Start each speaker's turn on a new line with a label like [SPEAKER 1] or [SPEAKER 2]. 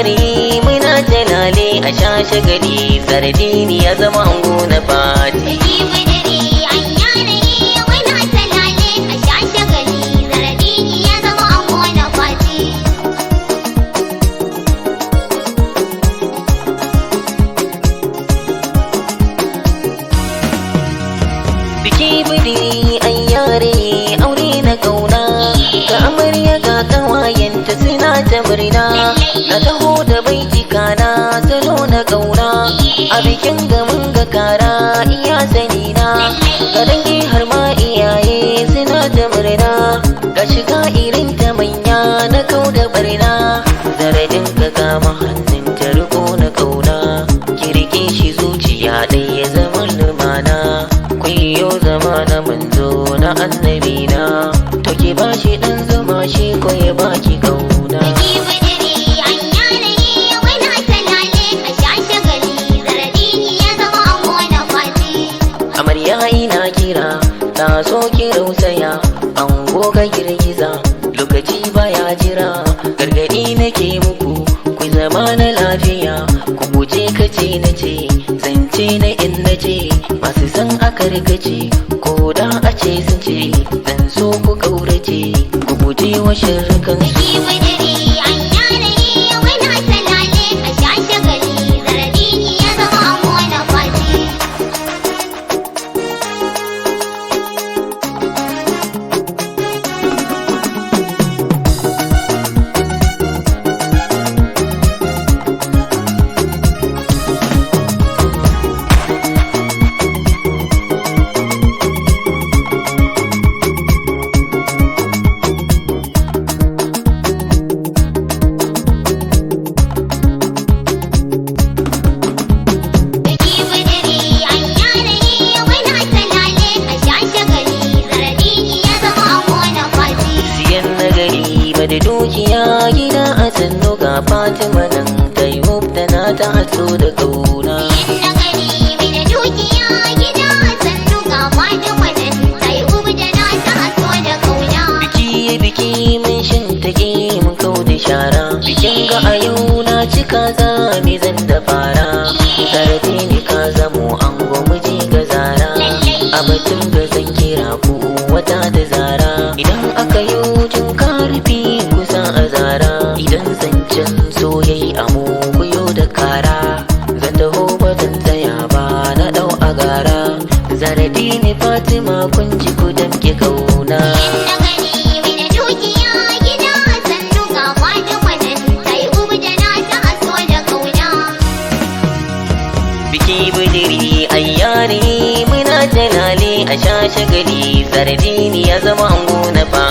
[SPEAKER 1] ayyari muna jalale a shashe gari sardini ya zama ango na fati. Biki bidiri ayyare aure na kauna ga amarya ga kawayenta suna ta murna na taho da baitika na salo na kauna a bikin gamin ga kara iya sani na ga dangi har ma iyaye suna ta murna ga shiga irin ta manya na kau da barna zaradin ka kama hannun ta riko na kauna kirke shi zuciya ɗaya zaman lumana kuyo zama na manzo na annabi na to ki bashi dan zama shi ko ya baki kauna. Amarya ina kira ta so ki rausaya ango ka girgiza lokaci baya jira gargadi nake muku ku zama na lafiya ku guje kace nace zance na in nace masu san aka rigace ko da a ce sun ce dan so ku kaurace ku guje wa shirkan su. Da dukiya gida a sannu ga Fatima nan ta yi mubtana ta hatso da kauna. Biki biki mun shin take mun kau da shara bikin ga a yau na cika za mi zan da fara sarfi ne ka zamo an miji ga zara a batun ga zan kira ku wata da zara idan aka yi jin karfi idan zancen soyayi amo kuyo da kara zan taho ba zan tsaya ba na dau a gara zaradini Fatima kun ji ku damke kauna. Biki bidiri ayyari muna jalale a shashe gari sardini ya zama ango na fa